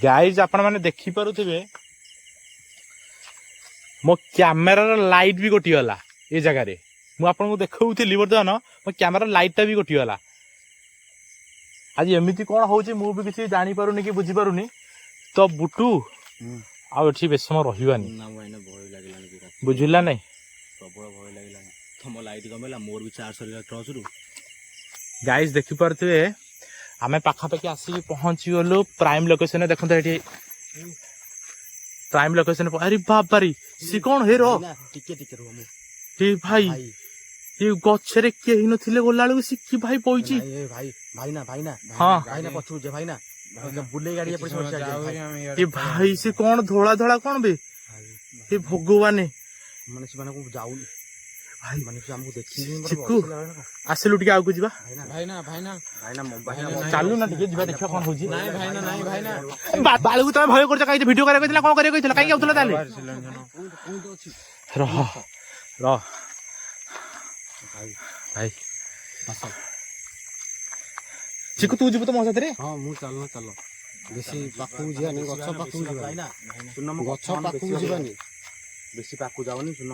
ଗାଇଜ ଆପଣ ମାନେ ଦେଖିପାରୁଥିବେ ମୋ କ୍ୟାମେରାର ଲାଇଟ୍ ବି କଟିଗଲା ଏ ଜାଗାରେ। ମୁଁ ଆପଣଙ୍କୁ ଦେଖଉଥିଲି ବର୍ତ୍ତମାନ ମୋ କ୍ୟାମେରା ଲାଇଟଟା ବି କଟିଗଲା। ଆଜି ଏମିତି କଣ ହଉଛି ମୁଁ ବି କିଛି ଜାଣିପାରୁନି କି ବୁଝିପାରୁନି। ତ ବୁଟୁ ଆଉ ଏଠି ବେଶୀ ସମୟ ରହିବାନି, ବୁଝିଲା ନାଇଁ? ପ୍ରବଳ ଭୟ ଲାଗିଲାଣି। ତମ ଲାଇଟ୍ କମିଲା, ମୋର ବି ଚାର୍ଜ ସରିଲା ଟର୍ଚ୍ଚରୁ। ଗାଇଜ ଦେଖିପାରୁଥିବେ ଆମେ ପାଖାପାଖି ଆସିକି ପହଞ୍ଚି ଗଲୁ ପ୍ରାଇମ୍ ଲୋକେସନରେ। ଦେଖନ୍ତୁ ଏଠି ପ୍ରାଇମ୍ ଲୋକେସନ। ଆରେ ବାବାରି ସେ କଣ ହେର ଟିକେ ଟିକେ ରୁହ ମୁଁ। ଏ ଭାଇ ଏ ଗଛରେ କେହି ନଥିଲେ, ଗଲା ବେଳକୁ ସେ କି ଭାଇ ବଇଛି। ଭାଇନା ହଁ ପଛକୁ ଯେ ଭାଇନା ବୁଲେଇ ଗାଡି ଏପଟେ ଏ ଭାଇ ସେ କଣ ଧଳା ଧଳା କଣ ବେ? ଏ ଭଗବାନେ ମାନେ ସେମାନଙ୍କୁ ଯାଉନି ଭାଇ, ମାନେ ସେ ଆମକୁ ଦେଖିକି ଚିକୁ ଆସିଲୁ ଟିକେ ଆଗକୁ ଯିବା। ଚାଲୁ ନା ଟିକେ ଯିବା, ଦେଖିବା କଣ ହଉଛି। ବାଳକୁ ତମେ ଭୟ କରୁଛ କାହିଁକି? ଭିଡିଓ କରିବାକୁ କହିଥିଲା, କଣ କରିବାକୁ କହିଥିଲା, କାହିଁକି ଆଉଥିଲା ତାହେଲେ? ରହ ରହ ଭାଇ ଚିକୁ ତୁ ଯିବୁ ତ ମୋ ସାଥିରେ? ହଁ ମୁଁ ଚାଲ ବେଶୀ ପାଖକୁ ଯିବାନି, ଗଛ ପାଖକୁ ଯିବାନି, ଗଛ ପାଖକୁ ଯିବାନି, ବେଶୀ ପାଖକୁ ଯାଉନି। ଶୁଣ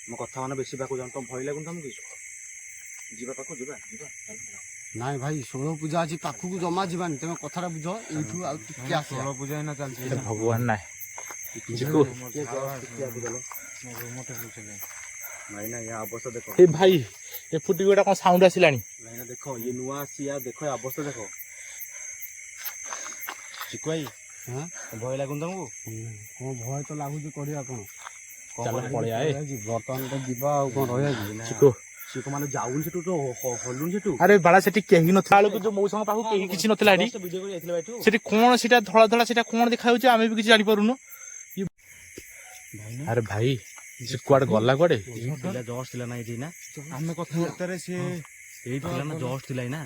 ମୋ କଥା ମାନେ ବେଶୀ ପାଖକୁ ଯାଉନି। ତମ ଭୟ ଲାଗୁନି ତମକୁ? ଯିବା ପାଖକୁ ଯିବା। ନାଇଁ ଭାଇ 16 ପୂଜା ଅଛି, ପାଖକୁ ଜମା ଯିବାନି। ତମେ କଥାଟା ବୁଝ, ଏଇଠୁ ଆଉ ଟିକେ ଆସ। 16 ପୂଜା ଏଇନା ଚାଲିଛି। ଭଗବାନ ନାଇଁ ଚିକୁ ଭାଇନା ୟା ଅବସ୍ଥା ଦେଖ। ଏ ଭାଇ ଏ ଫୁଟି ଗୋଟା କଣ ସାଉଣ୍ଡ ଆସିଲାଣି। ଭାଇନା ଦେଖ, ଇଏ ନୂଆ ଆସିଛି, ଦେଖ ଏ ଅବସ୍ଥା ଦେଖ। ଚିକୁ ଭାଇ ଭୟ ଲାଗୁନି ତମକୁ? କଣ ଭୟ ତ ଲାଗୁଛି, କରିବା କଣ? ଚାଲ ପଳେଇବା। ବର୍ତ୍ତମାନ ତ ଯିବା, ଆଉ କଣ ରହିବା କି? ଚିକୁ ଚିକୁ ମାନେ ଯାଉନି ସେଠୁ, ତ ହଲୁନି ସେଠୁ। ଆରେ ବାଳା ସେଠି କେହି ନଥିଲା ବେଳକୁ ଯୋଉ ମଉସାଙ୍କ ପାଖକୁ କେହି କିଛି ନଥିଲା ଏଠି। ଭିଡିଓ କରି ଯାଇଥିଲା ଏଠୁ। ସେଠି କଣ ସେଟା ଧଳା ଧଳା ସେଟା କଣ ଦେଖାଯାଉଛି ଆମେ ବି କିଛି ଜାଣିପାରୁନୁ। ଆରେ ଭାଇ ସେ କୁଆଡେ ଗଲା କୁଆଡେ? ପିଲା ଜଷ୍ଟ ଥିଲା ନା ଏଇଠି ନା, ଆମେ କଥାବାର୍ତ୍ତାରେ ସିଏ ଏଇଠି ଥିଲା ନା, ଜଷ୍ଟ ଥିଲା ନା।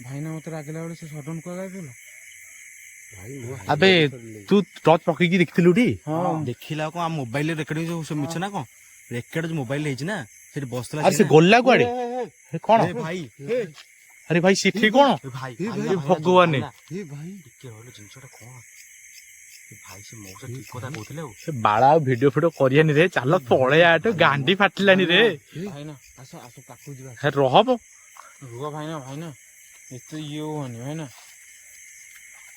ଭାଇନା ମତେ ରାଗିଲା ବେଳେ ସେ ସଡନ କୁଆ ଯାଇଥିଲା। ଆବେ ତୁ ଟର୍ଚ ପକେଇକି ଦେଖିଥିଲୁ ଟି? ଦେଖିଲା କଣ ମୋବାଇଲରେ ରେକର୍ଡିଂ ସେ ମିଛ ନା କଣ? ରେକର୍ଡ ମୋବାଇଲରେ ହେଇଛି ନା, ସେଠି ବସିଥିଲା। ଆରେ ସେ ଗଲା କୁଆଡେ? କଣ ଭାଇ? ଆରେ ଭାଇ ସେଠି କଣ? ଭାଇ ଭଗବାନ ଭାଇ ଟିକେ ରହିଲ, ଜିନିଷଟା କଣ? ଭାଇ ସେ ମଉସା ଠିକ କଥା କହୁଥିଲେ। ଆଉ ସେ ବାଳା ଆଉ ଭିଡିଓ ଫିଡିଓ କରିବାନି ରେ, ଚାଲ ପଳେଇବା ଏଠୁ, ଗାଣ୍ଡି ଫାଟିଲାନି ରେ। ଭାଇନା ଆସ ପାଖକୁ ଯିବା। ରହ ରୁହ ଭାଇନା ଏତେ ଇଏ ହୁଅନି ଭାଇନା,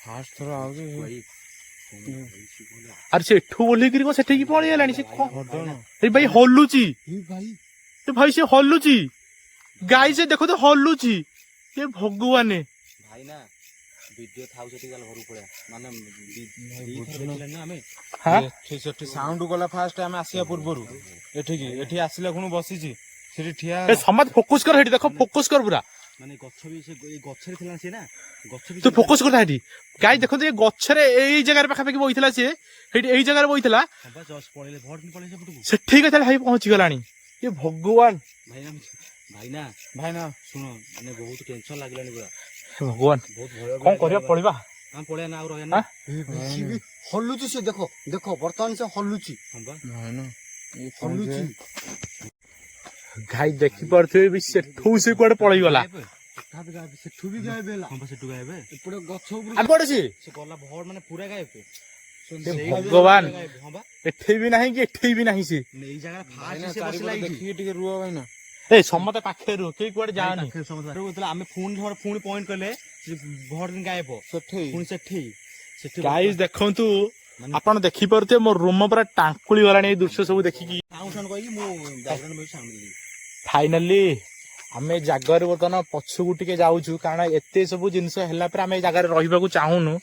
ଫାଷ୍ଟ ଥର ଆଉଛି। ଆରେ ସେ ଏଠୁ ଓହ୍ଲେଇକିରି କଣ ସେଠିକି ପଳେଇ ଗଲାଣି? ସେ କଣ ଭାଇ ହଲୁଛି? ଭାଇ ସେ ହଲୁଛି ଗାଈ, ସେ ଦେଖ ତ ହଲୁଛି। ଏ ଭଗବାନେ ଭାଇନା ଭିଡିଓ ଥାଉ ସେଠି, ଗଲା ଘରକୁ ପଳେଇବା। ମାନେ ଆମେ ସେଠି ସାଉଣ୍ଡ ଗଲା ଫାଷ୍ଟ ଆମେ ଆସିବା ପୂର୍ବରୁ ଏଠି ଆସିଲା ପୁଣି ବସିଛି ସେଠି ଠିଆ। ସମାଜ ଫୋକସ କର, ସେଠି ଦେଖ ଫୋକସ କର ପୁରା। ମାନେ ଗଛ ବି ସେ ଏଇ ଗଛରେ ଥିଲା ସିଏ ନା ଗଛ ବି ତୁ ଫୋକସ କରିଥା ସେଠି ଗାଈ ଦେଖନ୍ତୁ ଏ ଗଛରେ ଏଇ ଜାଗାରେ ପାଖାପାଖି ବଇଥିଲା ସିଏ ସେଇଠି ଏଇ ଜାଗାରେ ବଇଥିଲା ପଳେଇଲେ ଭଟ ପଳେଇଲେ ସେପଟକୁ ସେଠି କେତେବେଳେ ଭାଇ ପହଞ୍ଚିଗଲାଣି ଏ ଭଗବାନ ଭାଇନା ଭାଇନା ଶୁଣ ମାନେ ବହୁତ ଟେନସନ ଲାଗିଲାଣି ପୁରା ଭଗବାନ ବହୁତ ଭୟ କଣ କରିବା ପଡିବା ଆମେ ପଳେଇବା ନା ଆଉ ରହିବା ନା ହଲୁଛି ସେ ଦେଖ ଦେଖ ବର୍ତ୍ତମାନ ସେ ହଲୁଛି ହଲୁଛି ଗାଈ ଦେଖିପାରୁଥିବେ ବି ସେଠୁ ସେ କୁଆଡେ ପଳେଇଗଲା ସେଠୁ ବି ଗାୟବ ହେଲା ସେଠୁ ଗାୟବ ଏପଟେ ଗଛ ଉପରୁ ଆଉ କୁଆଡେ ସିଏ ସେ ଗଲା ଭଟ ମାନେ ପୁରା ଗାୟବ ଭଗବାନ ଏଠି ବି ନାହିଁ କି ଏଠି ବି ନାହିଁ ସିଏ ଏଇ ଜାଗାରେ ଫାଷ୍ଟ ସେ ବସିଲା ଦେଖିକି ଟିକେ ରୁହ ଭାଇନା ଏ ସମସ୍ତେ ପାଖରେ ରୁହ କେହି କୁଆଡେ ଯାଆନି ଆମେ ପୁଣି ପଏଣ୍ଟ କଲେ ଭଟ ଗାୟବ ସେଠି ପୁଣି ସେଠି ଗାଇସ୍ ଦେଖନ୍ତୁ ଆପଣ ଦେଖିପାରୁଥିବେ ମୋ ରୁମ ପୁରା ଟାଙ୍କୁଳି ଗଲାଣି ଏଇ ଦୃଶ୍ୟ ସବୁ ଦେଖିକି କହିକି ମୁଁ ବ୍ୟାକଗ୍ରାଉଣ୍ଡ ମ୍ୟୁଜିକ୍ ସାଉଣ୍ଡ ଦେଲି ଫାଇନାଲି ଆମେ ଜାଗାରେ ବର୍ତ୍ତମାନ ପଛକୁ ଟିକେ ଯାଉଛୁ କାରଣ ଏତେ ସବୁ ଜିନିଷ ହେଲା ପରେ ଆମେ ଏ ଜାଗାରେ ରହିବାକୁ ଚାହୁଁନୁ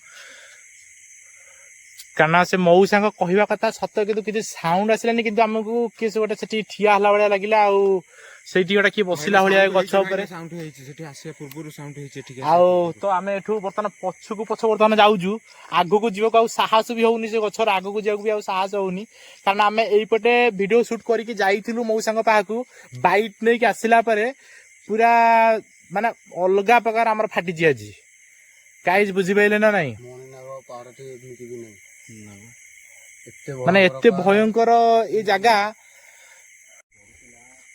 କାରଣ ସେ ମଉସାଙ୍କ କହିବା କଥା ସତ କିନ୍ତୁ କିଛି ସାଉଣ୍ଡ ଆସିଲାନି କିନ୍ତୁ ଆମକୁ କିଏ ସେ ଗୋଟେ ସେଠି ଠିଆ ହେଲା ଭଳିଆ ଲାଗିଲା ଆଉ ସେଇଠି ଗୋଟେ କିଏ ବସିଲା ଭଳିଆ ଗଛ ଉପରେ ସାଉଣ୍ଡ ହେଇଛି ସେଠି ଆସିବା ପୂର୍ବରୁ ସାଉଣ୍ଡ ହେଇଛି ଏଠିକି ଆଉ ତ ଆମେ ଏଠୁ ବର୍ତ୍ତମାନ ପଛକୁ ବର୍ତ୍ତମାନ ଯାଉଛୁ ଆଗକୁ ଯିବାକୁ ଆଉ ସାହସ ବି ହଉନି ସେ ଗଛର ଆଗକୁ ଯିବାକୁ ବି ଆଉ ସାହସ ହଉନି କାରଣ ଆମେ ଏଇପଟେ ଭିଡିଓ ସୁଟ କରିକି ଯାଇଥିଲୁ ମଉସାଙ୍କ ପାଖକୁ ବାଇକ୍ ନେଇକି ଆସିଲା ପରେ ପୁରା ମାନେ ଅଲଗା ପ୍ରକାର ଆମର ଫାଟିଛି ଆଜି ଗାଇସ୍ ବୁଝିପାରିଲେ ନା ନାଇଁ ମାନେ ଏତେ ଭୟଙ୍କର ଏ ଜାଗା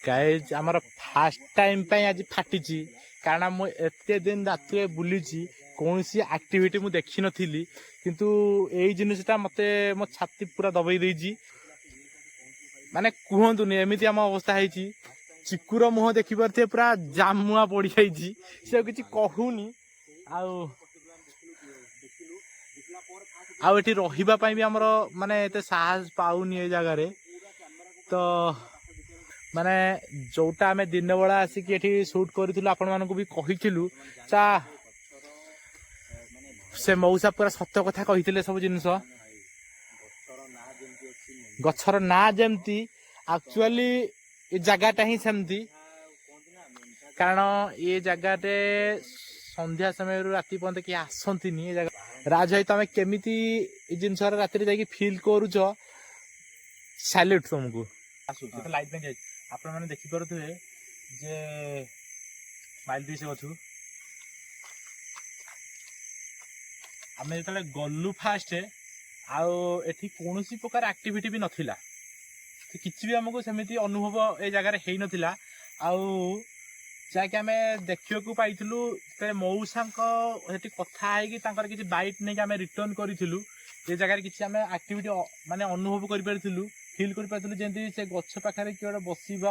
ଗାଇସ୍ ଆମର ଫାର୍ଷ୍ଟ ଟାଇମ ପାଇଁ ଆଜି ଫାଟିଛି କାରଣ ମୁଁ ଏତେ ଦିନ ରାତିରେ ବୁଲିଛି କୌଣସି ଆକ୍ଟିଭିଟି ମୁଁ ଦେଖିନଥିଲି କିନ୍ତୁ ଏଇ ଜିନିଷଟା ମତେ ମୋ ଛାତି ପୁରା ଦବେଇ ଦେଇଛି ମାନେ କୁହନ୍ତୁନି ଏମିତି ଆମ ଅବସ୍ଥା ହେଇଛି ଚିକୁର ମୁହଁ ଦେଖିପାରୁଥିବେ ପୁରା ଜାମୁଆ ପଡିଯାଇଛି ସେ ଆଉ କିଛି କହୁନି ଆଉ ଏଠି ରହିବା ପାଇଁ ବି ଆମର ମାନେ ଏତେ ସାହସ ପାଉନି ଏ ଜାଗାରେ ତ ମାନେ ଯୋଉଟା ଆମେ ଦିନ ବେଳା ଆସିକି ଏଠି ସୁଟ୍ କରିଥିଲୁ ଆପଣମାନଙ୍କୁ ବି କହିଥିଲୁ ସେ ମଉସା ପୁରା ସତ କଥା କହିଥିଲେ ସବୁ ଜିନିଷ ଗଛର ନାଁ ଯେମିତି ଆକ୍ଚୁଆଲି ଏ ଜାଗାଟା ହିଁ ସେମିତି କାରଣ ଏ ଜାଗାରେ ସନ୍ଧ୍ୟା ସମୟରୁ ରାତି ପର୍ଯ୍ୟନ୍ତ କେହି ଆସନ୍ତିନି ଏ ଜାଗା ରାଜ ଭାଇ ତମେ କେମିତି ଏ ଜିନିଷରେ ରାତିରେ ଯାଇକି ଫିଲ୍ କରୁଛ ସାଲ୍ୟୁଟ୍ ତମକୁ ଲାଇଟ୍ ପାଇଁ ଯାଇଛି ଆପଣ ମାନେ ଦେଖିପାରୁଥିବେ ଯେ ମାଇଲ ଦେଇଛି ଗଛକୁ ଆମେ ଯେତେବେଳେ ଗଲୁ ଫାଷ୍ଟ ଆଉ ଏଠି କୌଣସି ପ୍ରକାର ଆକ୍ଟିଭିଟି ବି ନଥିଲା କିଛି ବି ଆମକୁ ସେମିତି ଅନୁଭବ ଏ ଜାଗାରେ ହେଇନଥିଲା ଆଉ ଯାହାକି ଆମେ ଦେଖିବାକୁ ପାଇଥିଲୁ ଯେତେବେଳେ ମଉସାଙ୍କ ସେଠି କଥା ହେଇକି ତାଙ୍କର କିଛି ବାଇଟ୍ ନେଇକି ଆମେ ରିଟର୍ନ କରିଥିଲୁ ଏ ଜାଗାରେ କିଛି ଆମେ ଆକ୍ଟିଭିଟି ମାନେ ଅନୁଭବ କରିପାରିଥିଲୁ ଫିଲ୍ କରିପାରିଥିଲୁ ଯେମିତି ସେ ଗଛ ପାଖରେ କିଏ ଗୋଟେ ବସିବ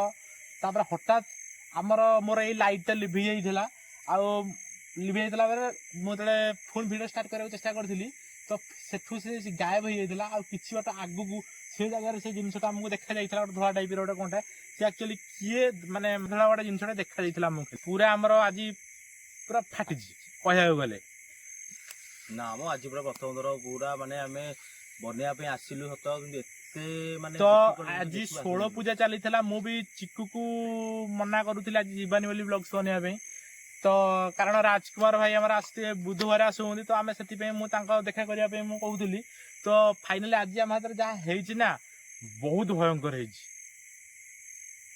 ତାପରେ ହଠାତ୍ ମୋର ଏଇ ଲାଇଟ୍ଟା ଲିଭି ଯାଇଥିଲା ଆଉ ଲିଭି ଯାଇଥିଲା ପରେ ମୁଁ ଯେତେବେଳେ ଫୁଲ୍ ଭିଡ଼ିଓ ଷ୍ଟାର୍ଟ କରିବାକୁ ଚେଷ୍ଟା କରିଥିଲି ତ ସେଠୁ ସେ ଗାୟବ ହେଇଯାଇଥିଲା ଆଉ କିଛି ବାଟ ଆଗକୁ ସେ ଜାଗାରେ ସେ ଜିନିଷଟା ଆମକୁ ଦେଖାଯାଇଥିଲା ଗୋଟେ ଧଳା ଟାଇପ୍ର ଗୋଟେ କଣଟା ସେ ଆକ୍ଚୁଆଲି କିଏ ମାନେ ଧଳା ଗୋଟେ ଜିନିଷଟା ଦେଖାଯାଇଥିଲା ଆମକୁ ପୁରା ଆମର ଆଜି ପୁରା ଫାଟିଛି କହିବାକୁ ଗଲେ ନା ଆମ ଆଜି ପୁରା ପ୍ରଥମ ପୁରା ମାନେ ଆମେ ବନେଇବା ପାଇଁ ଆସିଲୁ ସତ କିନ୍ତୁ ଏତେ ମାନେ ତ ଆଜି 16 ପୂଜା ଚାଲିଥିଲା ମୁଁ ବି ଚିକୁକୁ ମନା କରୁଥିଲି ଆଜି ଯିବାନି ବୋଲି ବ୍ଲଗ୍ସ ବନେଇବା ପାଇଁ ତ କାରଣ ରାଜକୁମାର ଭାଇ ଆମର ଆସିଥିବେ ବୁଧବାର ଆସୁଛନ୍ତି ତ ଆମେ ସେଥିପାଇଁ ମୁଁ ତାଙ୍କ ଦେଖା କରିବା ପାଇଁ ମୁଁ କହୁଥିଲି ତ ଫାଇନାଲି ଆଜି ଆମ ହାତରେ ଯାହା ହେଇଛି ନା ବହୁତ ଭୟଙ୍କର ହେଇଛି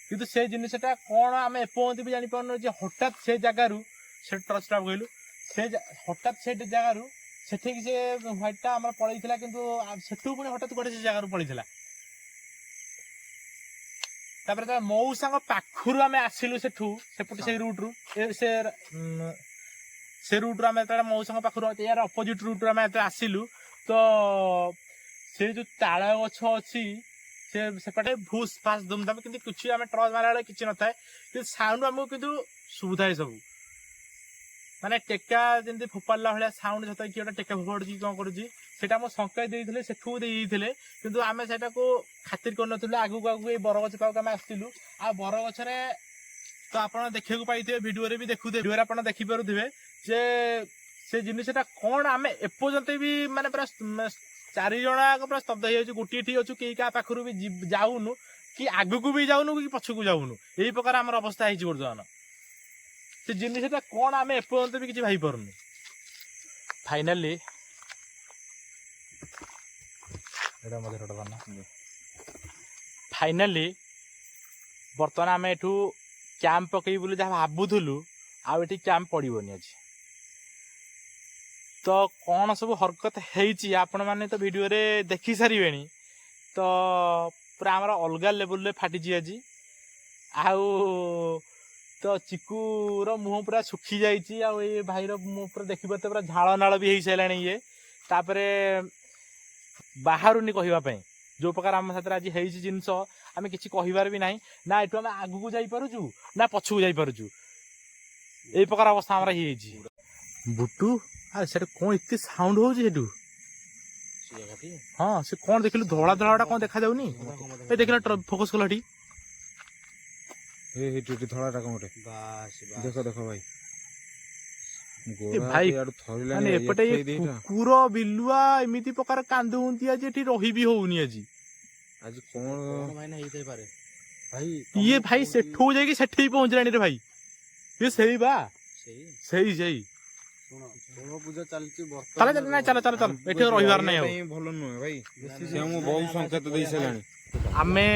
କିନ୍ତୁ ସେ ଜିନିଷଟା କ'ଣ ଆମେ ଏପର୍ଯ୍ୟନ୍ତ ବି ଜାଣିପାରୁନୁ ଯେ ହଠାତ୍ ସେ ଜାଗାରୁ ସେ ଟର୍ଚ୍ଚଟା କହିଲୁ ସେ ହଠାତ୍ ସେ ଜାଗାରୁ ସେଠିକି ସେ ହ୍ୱାଇଟ୍ଟା ଆମର ପଳେଇଥିଲା କିନ୍ତୁ ସେଠୁ ପୁଣି ହଠାତ୍ ଗୋଟେ ସେ ଜାଗାରୁ ପଳେଇଥିଲା ତାପରେ ମଉସାଙ୍କ ପାଖରୁ ଆମେ ଆସିଲୁ ସେଠୁ ସେପଟେ ସେଇ ରୁଟ୍ରୁ ସେ ରୁଟ୍ରୁ ଆମେ ଯେତେବେଳେ ମଉସାଙ୍କ ପାଖରୁ ଏହାର ଅପୋଜିଟ୍ ରୁଟ୍ରୁ ଆମେ ଯେତେବେଳେ ଆସିଲୁ ତ ସେ ଯୋଉ ତାଳ ଗଛ ଅଛି ସେପଟେ ଭୁସ୍ ଫାସ୍ ଧୁମଧାମ କିନ୍ତୁ କିଛି ଆମେ ଟର୍ଚ୍ଚ ମାରିଲା ବେଳେ କିଛି ନଥାଏ କିନ୍ତୁ ସାଉଣ୍ଡ ଆମକୁ କିନ୍ତୁ ଶୁଭୁଥାଏ ସବୁ ମାନେ ଟେକା ଯେମିତି ଫୋପାଡ଼ିଲା ଭଳିଆ ସାଉଣ୍ଡ ସତ କିଏ ଗୋଟେ ଟେକା ଫୋପାଡୁଛି କ'ଣ କରୁଛି ସେଇଟା ଆମକୁ ସଂକେତ ଦେଇଥିଲେ ସେଠୁ ଦେଇଥିଲେ କିନ୍ତୁ ଆମେ ସେଇଟାକୁ ଖାତିର କରିନଥିଲୁ ଆଗକୁ ଏଇ ବରଗଛ ପାଖକୁ ଆମେ ଆସିଥିଲୁ ଆଉ ବରଗଛରେ ତ ଆପଣ ଦେଖିବାକୁ ପାଇଥିବେ ଭିଡ଼ିଓରେ ବି ଦେଖୁଥିବେ ଭିଡ଼ିଓରେ ଆପଣ ଦେଖିପାରୁଥିବେ ଯେ ସେ ଜିନିଷଟା କ'ଣ ଆମେ ଏପର୍ଯ୍ୟନ୍ତ ବି ମାନେ ପୁରା 4 ଜଣ ପୁରା ସ୍ତବ୍ଧ ହେଇଯାଉଛି ଗୋଟିଏ ଠିକ୍ ଅଛୁ କେହି କାହା ପାଖରୁ ବି ଯାଉନୁ କି ଆଗକୁ ବି ଯାଉନୁ କି ପଛକୁ ଯାଉନୁ ଏଇ ପ୍ରକାର ଆମର ଅବସ୍ଥା ହେଇଛି ବର୍ତ୍ତମାନ ସେ ଜିନିଷଟା କଣ ଆମେ ଏପର୍ଯ୍ୟନ୍ତ ବି କିଛି ଭାବିପାରୁନୁ। ଫାଇନାଲି ବର୍ତ୍ତମାନ ଆମେ ଏଠୁ କ୍ୟାମ୍ପ ପକେଇବୁ ବୋଲି ଯାହା ଭାବୁଥିଲୁ ଆଉ ଏଠି କ୍ୟାମ୍ପ ପଡ଼ିବନି ଆଜି। ତ କ'ଣ ସବୁ ହରକତ ହେଇଛି ଆପଣମାନେ ତ ଭିଡ଼ିଓରେ ଦେଖି ସାରିବେଣି। ତ ପୁରା ଆମର ଅଲଗା ଲେବୁଲରେ ଫାଟିଛି ଆଜି। ଆଉ ତ ଚିକୁର ମୁହଁ ପୁରା ଶୁଖି ଯାଇଛି, ଆଉ ଏଇ ଭାଇର ମୁହଁ ପୁରା ଦେଖିପାରୁଥିବେ ପୁରା ଝାଳ ନାଳ ବି ହେଇସାରିଲାଣି ଇଏ। ତାପରେ ବାହାରୁନି କହିବା ପାଇଁ ଯେଉଁ ପ୍ରକାର ଆମ ସାଥିରେ ଆଜି ହେଇଛି ଜିନିଷ, ଆମେ କିଛି କହିବାର ବି ନାହିଁ। ନା ଏଠୁ ଆମେ ଆଗକୁ ଯାଇପାରୁଛୁ ନା ପଛକୁ ଯାଇପାରୁଛୁ, ଏଇ ପ୍ରକାର ଅବସ୍ଥା ଆମର ହେଇଯାଇଛି। ବୁଟୁ ଆରେ ସେଟା କ'ଣ ଏତେ ସାଉଣ୍ଡ ହଉଛି ସେଠୁ? ହଁ ସେ କ'ଣ ଦେଖିଲୁ ଧଳା ଧଳାଟା କ'ଣ ଦେଖାଯାଉନି? ଏ ଦେଖିଲା ଫୋକସ କଲ ଏଠି ଧଳାଟା କ'ଣ ଗୋଟେ ଦେଖ ଦେଖ ଭାଇ। ଏ ଭାଇ ମାନେ ଏପଟେ କୁକୁର ବିଲୁଆ ଏମିତି ପ୍ରକାର କାନ୍ଦୁନ୍ତି ଆଜି, ଏଠି ରହିବି ହଉନି ଆଜି। ଆଜି କ'ଣ ହେଇଥାଇପାରେ ଭାଇ? ଇଏ ଭାଇ ସେଠୁ ଯାଇକି ସେଠି ପହଞ୍ଚିଲାଣି ରେ ଭାଇ। ଇଏ ସେଇ ବା ସେଇ ପୂଜା ଚାଲିଛି ଚାଲ ଚାଲ ଚାଲ ଚାଲ ଏଠି ରହିବାର ନାହିଁ ଆଉ। ଭଲ ନୁହେଁ ଭାଇ, ସେ ଆମକୁ ବହୁତ ସଂକେତ ଦେଇ ସାରିଲାଣି। ଆମେ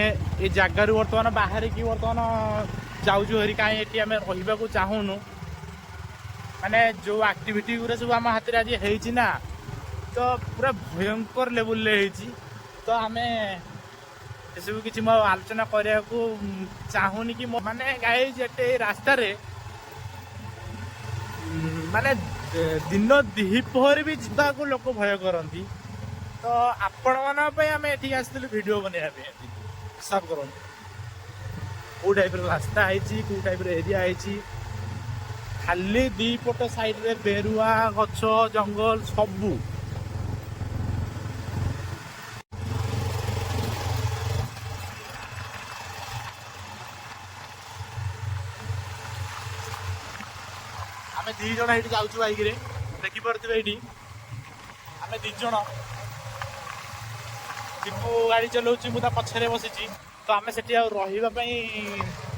ଏ ଜାଗାରୁ ବର୍ତ୍ତମାନ ବାହାରିକି ବର୍ତ୍ତମାନ ଯାଉଛୁ ହେରି। କାହିଁ ଏଠି ଆମେ ରହିବାକୁ ଚାହୁଁନୁ। ମାନେ ଯେଉଁ ଆକ୍ଟିଭିଟି ଗୁରା ସବୁ ଆମ ହାତରେ ଆଜି ହେଇଛି ନା, ତ ପୁରା ଭୟଙ୍କର ଲେବୁଲରେ ହେଇଛି। ତ ଆମେ ଏସବୁ କିଛି ମୁଁ ଆଲୋଚନା କରିବାକୁ ଚାହୁଁନି କି ମାନେ ଗାଇଜ୍ ଏଠି ରାସ୍ତାରେ ମାନେ ଦିନ ଦ୍ୱିପହରେ ବି ଯିବାକୁ ଲୋକ ଭୟ କରନ୍ତି। ତ ଆପଣମାନଙ୍କ ପାଇଁ ଆମେ ଏଠିକି ଆସିଥିଲୁ ଭିଡ଼ିଓ ବନେଇବା ପାଇଁ। ହିସାବ କରନ୍ତୁ କେଉଁ ଟାଇପ୍ର ରାସ୍ତା ହେଇଛି, କେଉଁ ଟାଇପ୍ର ଏରିଆ ହେଇଛି। ଖାଲି ଦିପଟ ସାଇଡ୍ରେ ବେରୁଆ ଗଛ ଜଙ୍ଗଲ ସବୁ। ଆମେ 2 ଜଣ ଏଇଠି ଯାଉଛୁ ବାଇକରେ, ଦେଖିପାରୁଥିବେ ଏଇଠି ଆମେ 2 ଜଣ। ଚିକୁ ଗାଡ଼ି ଚଲାଉଛି, ମୁଁ ତା ପଛରେ ବସିଛି। ତ ଆମେ ସେଠି ଆଉ ରହିବା ପାଇଁ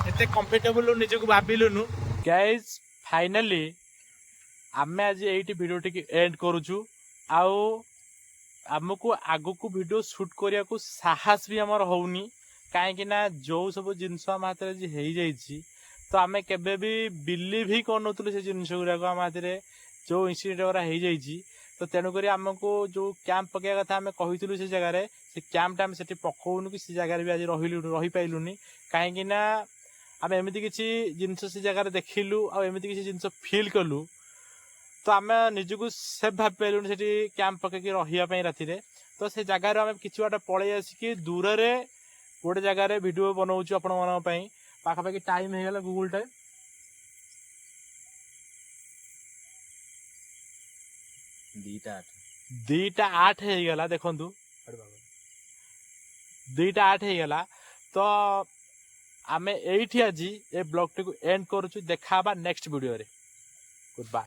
ଏତେ କମ୍ଫର୍ଟେବୁଲ ନିଜକୁ ଭାବିଲୁନୁ। ଗାଇଜ୍ ଫାଇନାଲି ଆମେ ଆଜି ଏଇଠି ଭିଡ଼ିଓଟିକି ଏଣ୍ଡ କରୁଛୁ। ଆଉ ଆମକୁ ଆଗକୁ ଭିଡ଼ିଓ ସୁଟ୍ କରିବାକୁ ସାହସ ବି ଆମର ହେଉନି। କାହିଁକିନା ଯେଉଁ ସବୁ ଜିନିଷ ଆମ ହାତରେ ଆଜି ହେଇଯାଇଛି, ତ ଆମେ କେବେ ବି ବିଲିଭ୍ ହିଁ କରୁନଥିଲୁ ସେ ଜିନିଷ ଗୁଡ଼ାକ ଆମ ହାତରେ ଯେଉଁ ଇନସିଡେଣ୍ଟ ଗୁଡ଼ା ହେଇଯାଇଛି। ତ ତେଣୁକରି ଆମକୁ ଯେଉଁ କ୍ୟାମ୍ପ ପକାଇବା କଥା ଆମେ କହିଥିଲୁ ସେ ଜାଗାରେ, ସେ କ୍ୟାମ୍ପଟା ଆମେ ସେଠି ପକାଉନୁ କି ସେ ଜାଗାରେ ବି ଆଜି ରହିପାରିଲୁନି। କାହିଁକିନା ଆମେ ଏମିତି କିଛି ଜିନିଷ ସେ ଜାଗାରେ ଦେଖିଲୁ ଆଉ ଏମିତି କିଛି ଜିନିଷ ଫିଲ୍ କଲୁ, ତ ଆମେ ନିଜକୁ ସେଫ୍ ଭାବି ପାରିଲୁନି ସେଠି କ୍ୟାମ୍ପ ପକାଇକି ରହିବା ପାଇଁ ରାତିରେ। ତ ସେ ଜାଗାରୁ ଆମେ କିଛି ବାଟ ପଳେଇ ଆସିକି ଦୂରରେ ଗୋଟେ ଜାଗାରେ ଭିଡ଼ିଓ ବନାଉଛୁ ଆପଣମାନଙ୍କ ପାଇଁ। ପାଖାପାଖି ଟାଇମ୍ ହେଇଗଲା ଗୁଗୁଲ ଟାଇମ୍ 2:08 ହେଇଗଲା। ଦେଖନ୍ତୁ 2:08 ହେଇଗଲା। ତ ଆମେ ଏଇଠି ଆଜି ଏ ବ୍ଲଗ୍ଟିକୁ ଏଣ୍ଡ କରୁଛୁ। ଦେଖା ହେବା ନେକ୍ସଟ ଭିଡ଼ିଓରେ। Good bye.